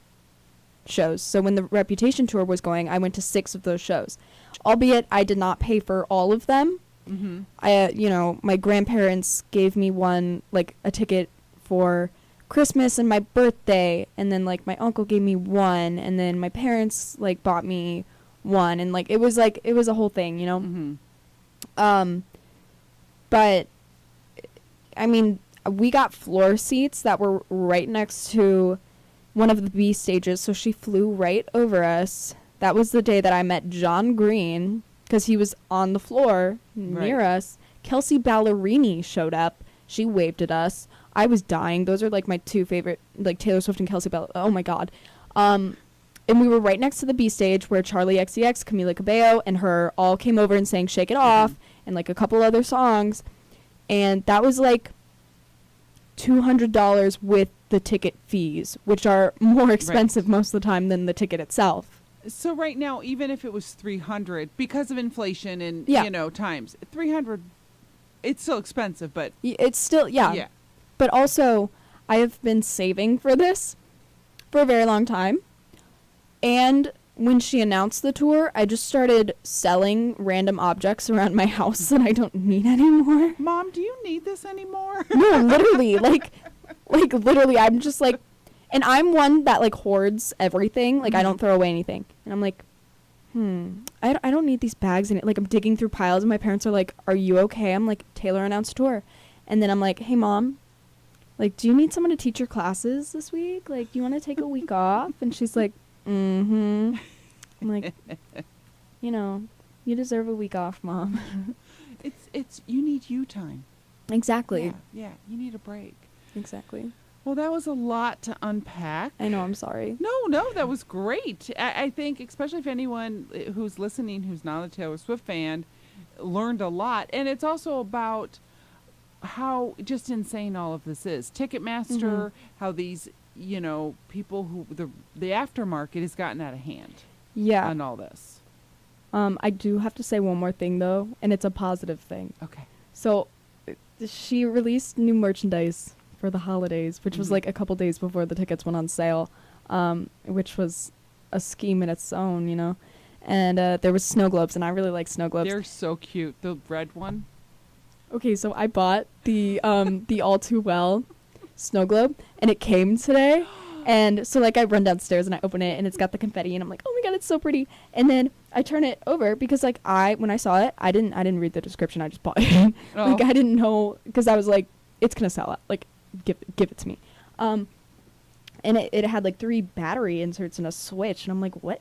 shows. So when the Reputation tour was going, I went to 6 of those shows. Albeit I did not pay for all of them. Mm-hmm. My grandparents gave me one, like a ticket for Christmas and my birthday, and then like my uncle gave me one, and then my parents like bought me one, and like it was a whole thing, you know. Mm-hmm. But I mean, we got floor seats that were right next to one of the B stages, so she flew right over us. That was the day that I met John Green, because he was on the floor near us. Kelsey Ballerini showed up. She waved at us. I was dying. Those are like my 2 favorite, like Taylor Swift and Kelsey Ballerini. Oh my god. And we were right next to the B stage where Charlie XCX, Camila Cabello, and her all came over and sang Shake It Off and like a couple other songs. And that was like $200 with the ticket fees, which are more expensive most of the time than the ticket itself. So right now, even if it was $300 because of inflation and times, $300, it's still expensive, but it's still yeah. But also, I have been saving for this for a very long time, and when she announced the tour, I just started selling random objects around my house that I don't need anymore. Mom, do you need this anymore? No, literally, like literally, I'm just like, and I'm one that like hoards everything. Like I don't throw away anything, and I'm like, I don't need these bags in it. Like I'm digging through piles, and my parents are like, "Are you okay?" I'm like, "Taylor announced a tour," and then I'm like, "Hey, Mom, like, do you need someone to teach your classes this week? Like, you want to take a week off?" And she's like, "Mm-hmm." I'm like, you deserve a week off, Mom. It's you need you time. Exactly. Yeah, you need a break. Exactly. Well, that was a lot to unpack. I know, I'm sorry. No, that was great. I think, especially if anyone who's listening who's not a Taylor Swift fan, learned a lot. And it's also about how just insane all of this is. Ticketmaster, how these, people who, the aftermarket has gotten out of hand. Yeah. On all this. I do have to say one more thing, though, and it's a positive thing. Okay. So, she released new merchandise for the holidays, which was like a couple days before the tickets went on sale, which was a scheme in its own, And there was snow globes, and I really like snow globes. They're so cute. The red one. Okay, so I bought the All Too Well snow globe, and it came today. And so like I run downstairs and I open it, and it's got the confetti, and I'm like, oh my god, it's so pretty. And then I turn it over because like when I saw it, I didn't read the description. I just bought it. Like I didn't know, because I was like, it's gonna sell out. Like give it to me. And it had like 3 battery inserts and a switch, and I'm like, what?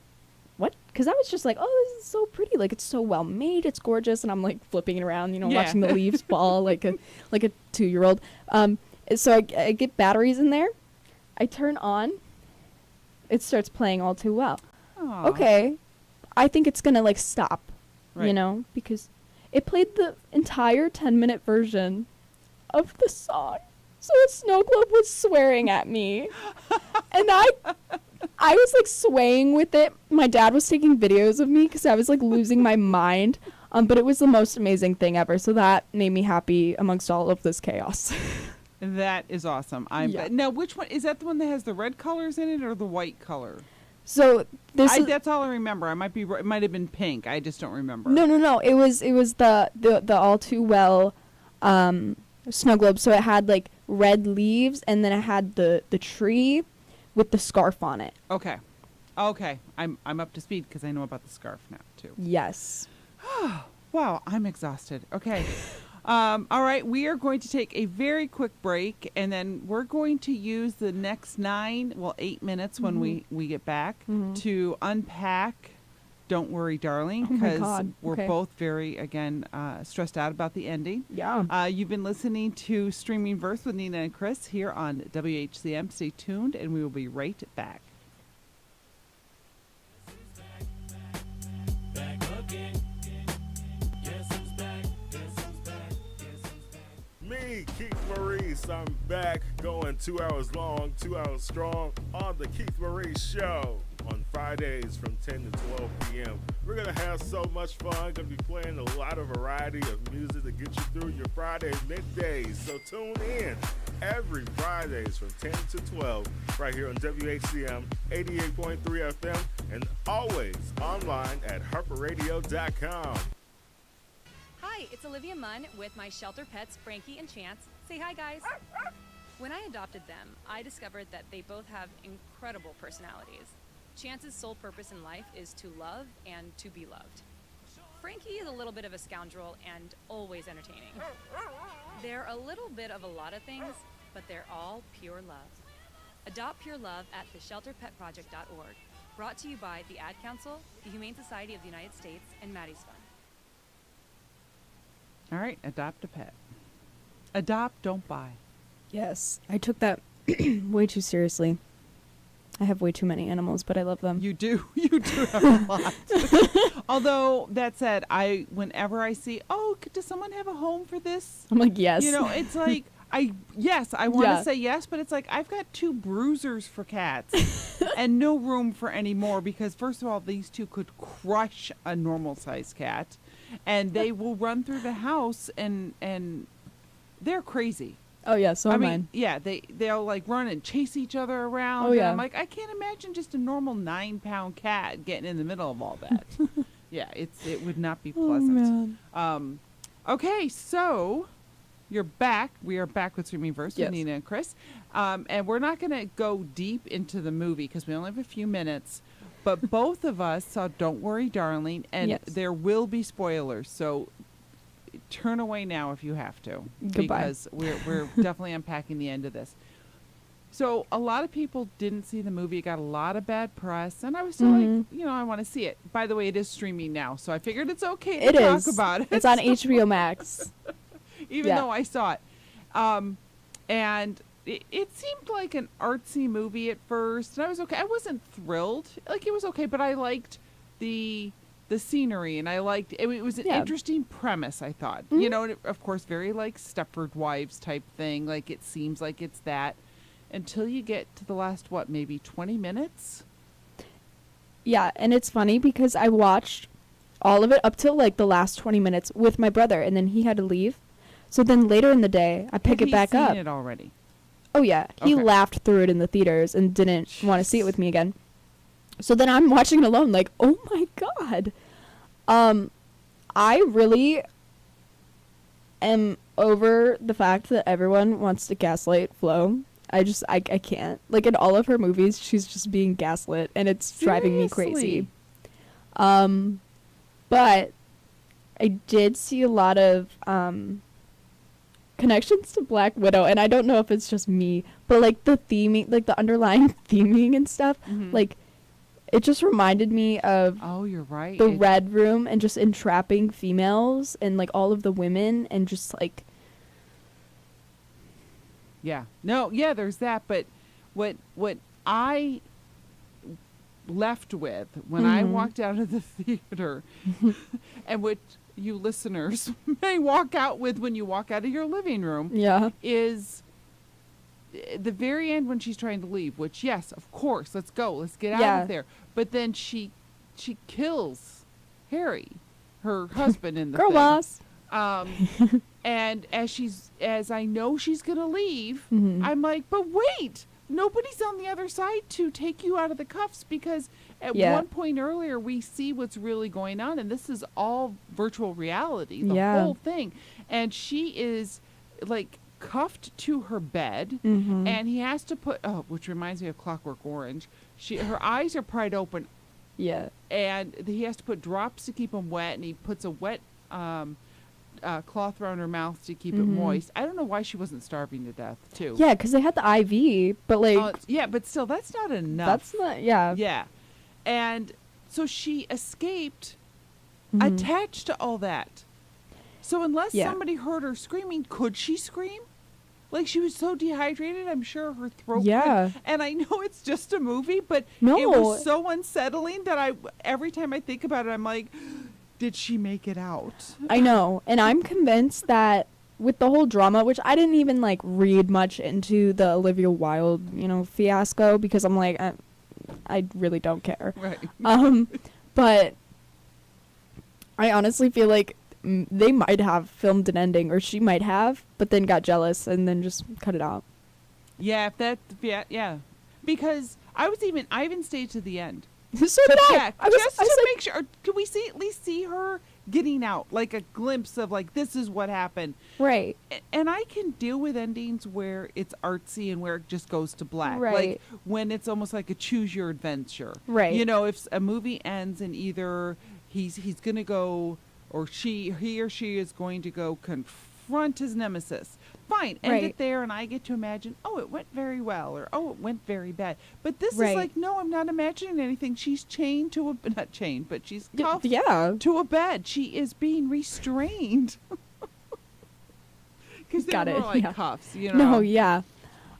Because I was just like, oh, this is so pretty. Like it's so well made. It's gorgeous. And I'm like flipping it around, watching the leaves fall like a 2-year-old. So I get batteries in there. I turn on, it starts playing All Too Well. Aww. Okay, I think it's gonna like stop, right. Because it played the entire 10-minute version of the song. So a snow globe was swearing at me, and I was like swaying with it. My dad was taking videos of me because I was like losing my mind. But it was the most amazing thing ever. So that made me happy amongst all of this chaos. That is awesome. Now, which one is that? The one that has the red colors in it, or the white color? So that's all I remember. I might be. It might have been pink. I just don't remember. No. It was the All Too Well snow globe. So it had like red leaves, and then it had the tree with the scarf on it. Okay. I'm up to speed because I know about the scarf now too. Yes. Wow, I'm exhausted. Okay. All right, we are going to take a very quick break, and then we're going to use the next 8 minutes when we get back to unpack Don't Worry, Darling, because we're both very, again, stressed out about the ending. Yeah. You've been listening to Streaming Verse with Nina and Chris here on WHCM. Stay tuned, and we will be right back. Me, Keith Maurice, I'm back, going 2 hours long, 2 hours strong on the Keith Maurice Show on Fridays from 10 to 12 p.m. We're going to have so much fun. Going to be playing a lot of variety of music to get you through your Friday middays. So tune in every Fridays from 10 to 12 right here on WHCM 88.3 FM and always online at harperradio.com. Hi, it's Olivia Munn with my shelter pets, Frankie and Chance. Say hi, guys. When I adopted them, I discovered that they both have incredible personalities. Chance's sole purpose in life is to love and to be loved. Frankie is a little bit of a scoundrel and always entertaining. They're a little bit of a lot of things, but they're all pure love. Adopt pure love at theshelterpetproject.org. Brought to you by the Ad Council, the Humane Society of the United States, and Maddie's Fund. All right, adopt a pet. Adopt, don't buy. Yes, I took that way too seriously. I have way too many animals, but I love them. You do. You do have a lot. Although, that said, whenever I see, does someone have a home for this? I'm like, yes. You know, it's like, I want to say yes, but it's like, I've got 2 bruisers for cats and no room for any more because, first of all, these 2 could crush a normal-sized cat, and they will run through the house, and they're crazy. Oh, yeah, so am mine. Yeah, they'll like run and chase each other around. Oh, yeah. And I'm like, I can't imagine just a normal 9-pound cat getting in the middle of all that. Yeah, it would not be pleasant. Oh, man. Okay, so you're back. We are back with Streaming Verse with Yes. Nina and Chris. And we're not going to go deep into the movie because we only have a few minutes. But both of us saw Don't Worry, Darling, and Yes. there will be spoilers. So turn away now if you have to. Goodbye. Because we're definitely unpacking the end of this. So a lot of people didn't see the movie. It got a lot of bad press. And I was still like, I want to see it. By the way, it is streaming now. So I figured it's okay to talk about it. It's on HBO Max. Even though I saw it. And it seemed like an artsy movie at first. And I was okay. I wasn't thrilled. Like, it was okay. But I liked the scenery, and I liked it. It was an interesting premise, I thought. You know, and of course, very like Stepford Wives type thing. Like, it seems like it's that until you get to the last, maybe 20 minutes? Yeah, and it's funny because I watched all of it up till like the last 20 minutes with my brother, and then he had to leave. So then later in the day, I pick it back up. Have you seen it already? Oh, yeah. He Okay. laughed through it in the theaters and didn't want to see it with me again. So then I'm watching it alone, like, oh my God. I really am over the fact that everyone wants to gaslight Flo. I can't. Like, in all of her movies, she's just being gaslit, and it's driving me crazy. But I did see a lot of connections to Black Widow, and I don't know if it's just me, but like the theming, like the underlying theming and stuff, like it just reminded me of you're right, the Red Room and just entrapping females and like all of the women and just like there's that. But what I left with when I walked out of the theater and what you listeners may walk out with when you walk out of your living room is the very end when she's trying to leave, which, yes, of course, let's go, let's get out of there. But then she kills Harry, her husband, in the girl thing. boss. And as I know she's gonna leave, I'm like, but wait, nobody's on the other side to take you out of the cuffs, because at one point earlier we see what's really going on, and this is all virtual reality, the whole thing. And she is like cuffed to her bed, and he has to put which reminds me of Clockwork Orange. Her eyes are pried open, and he has to put drops to keep them wet, and he puts a wet cloth around her mouth to keep it moist. I don't know why she wasn't starving to death too. Yeah, because they had the IV, but like but still, that's not enough. That's not yeah. And so she escaped attached to all that. So unless somebody heard her screaming, could she scream? Like, she was so dehydrated, I'm sure her throat went. And I know it's just a movie, but it was so unsettling that every time I think about it, I'm like, did she make it out? I know. And I'm convinced that with the whole drama, which I didn't even like read much into the Olivia Wilde, fiasco, because I'm like, I really don't care. Right. But I honestly feel like they might have filmed an ending, or she might have, but then got jealous and then just cut it out. Yeah, yeah. Because I even stayed to the end. So did I. Yeah, I was just like, to make sure. Can we at least see her getting out, like a glimpse of like this is what happened? Right. And I can deal with endings where it's artsy and where it just goes to black. Right. Like when it's almost like a choose your adventure. Right. You know, if a movie ends and either he's gonna go, or he or she is going to go confront his nemesis. Fine, end it there, and I get to imagine, oh, it went very well, or oh, it went very bad. But this is like, no, I'm not imagining anything. She's chained to not chained, but she's cuffed to a bed. She is being restrained. Because they're more like cuffs, you know. No, yeah.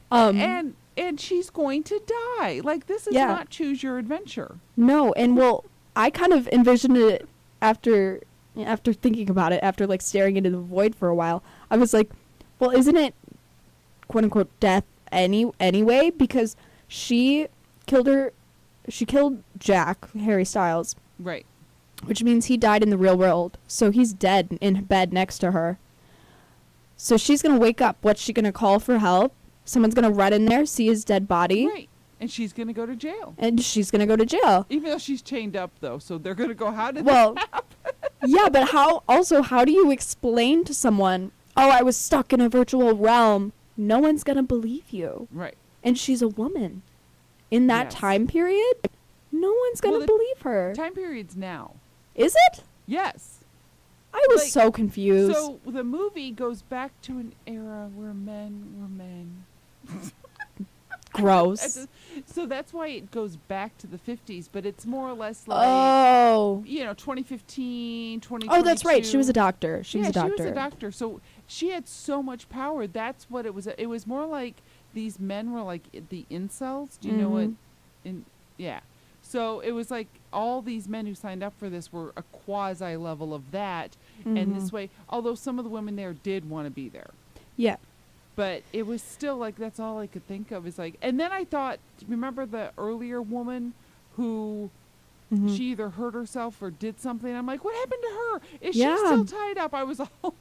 And she's going to die. Like, this is not choose your adventure. No, and well, I kind of envisioned it after thinking about it, after like staring into the void for a while. I was like, well, isn't it quote unquote death anyway? Because she killed Jack, Harry Styles. Right. Which means he died in the real world. So he's dead in bed next to her. So she's going to wake up. What's she going to call for help? Someone's going to run in there, see his dead body. Right. And she's going to go to jail. Even though she's chained up, though. So they're going to go, how did this happen? Yeah, but how do you explain to someone, oh, I was stuck in a virtual realm? No one's going to believe you. Right. And she's a woman. In that time period, no one's going to believe her. Time period's now. Is it? Yes. I was so confused. So the movie goes back to an era where men were men. Gross. So that's why it goes back to the 50s, but it's more or less like, 2015, 2022. Oh, that's right. She was a doctor. She was a doctor. So she had so much power. That's what it was. It was more like these men were like the incels. Do you know what? Yeah. So it was like all these men who signed up for this were a quasi level of that. And this way, although some of the women there did want to be there. Yeah. But it was still like, that's all I could think of is like, and then I thought, remember the earlier woman who she either hurt herself or did something? I'm like, what happened to her? Is she still tied up? I was all,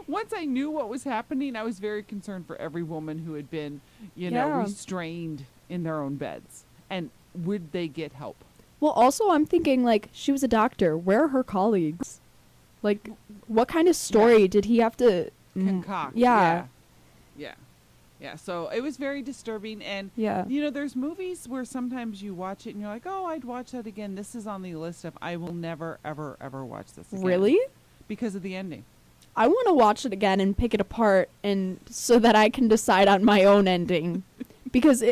once I knew what was happening, I was very concerned for every woman who had been, restrained in their own beds. And would they get help? Well, also I'm thinking like, she was a doctor. Where are her colleagues? Like, what kind of story did he have to concoct? Yeah. So it was very disturbing. And, there's movies where sometimes you watch it and you're like, oh, I'd watch that again. This is on the list of I will never, ever, ever watch this again. Really? Because of the ending. I want to watch it again and pick it apart and so that I can decide on my own ending. Because,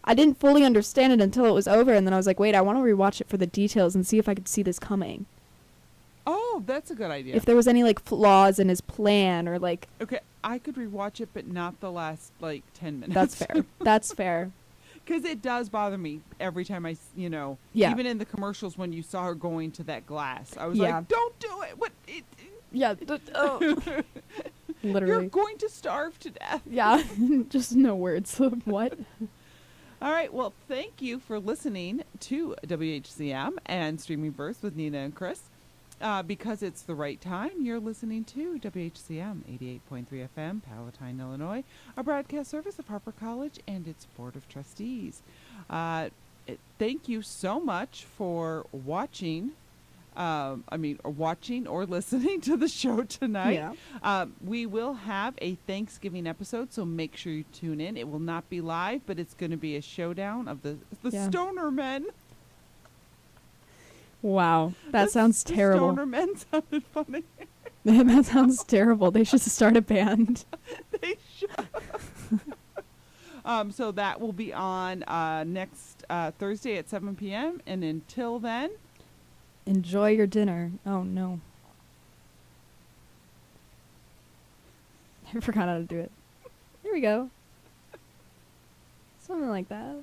I didn't fully understand it until it was over. And then I was like, wait, I want to rewatch it for the details and see if I could see this coming. Oh, that's a good idea. If there was any, flaws in his plan or, Okay, I could rewatch it, but not the last, 10 minutes. That's fair. That's fair. Because it does bother me every time even in the commercials when you saw her going to that glass. I was like, don't do it. What? Literally. You're going to starve to death. Yeah, just no words. What? All right, well, thank you for listening to WHCM and Streaming Verse with Nina and Chris. Because it's the right time, you're listening to WHCM 88.3 FM, Palatine, Illinois, a broadcast service of Harper College and its Board of Trustees. Thank you so much for watching or listening to the show tonight. Yeah. We will have a Thanksgiving episode, so make sure you tune in. It will not be live, but it's going to be a showdown of the stoner men. Wow, that sounds terrible. Stoner men sounded funny. That sounds terrible. They should start a band. They should. So that will be on next Thursday at 7 p.m. And until then, enjoy your dinner. Oh, no. I forgot how to do it. Here we go. Something like that.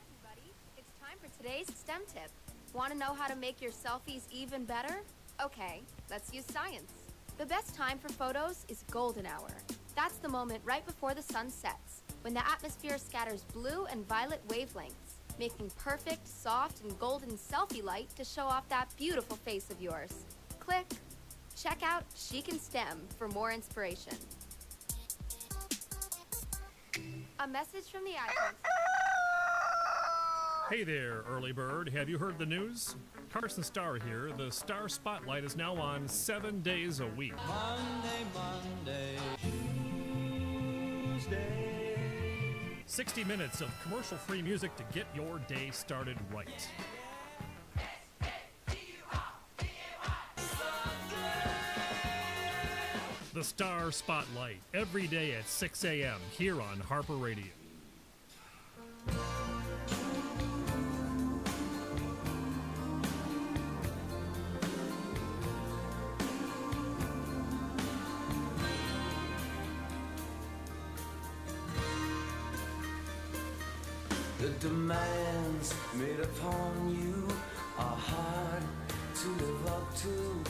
Everybody, it's time for today's STEM tip. Want to know how to make your selfies even better? Okay, let's use science. The best time for photos is golden hour. That's the moment right before the sun sets, when the atmosphere scatters blue and violet wavelengths. making perfect, soft, and golden selfie light to show off that beautiful face of yours. Click. Check out Chic and STEM for more inspiration. A message from the icons. Hey there, early bird. Have you heard the news? Carson Starr here. The Star Spotlight is now on 7 days a week. Monday, Tuesday. 60 minutes of commercial-free music to get your day started right. The Star Spotlight, every day at 6 a.m. here on Harper Radio. The demands made upon you are hard to live up to.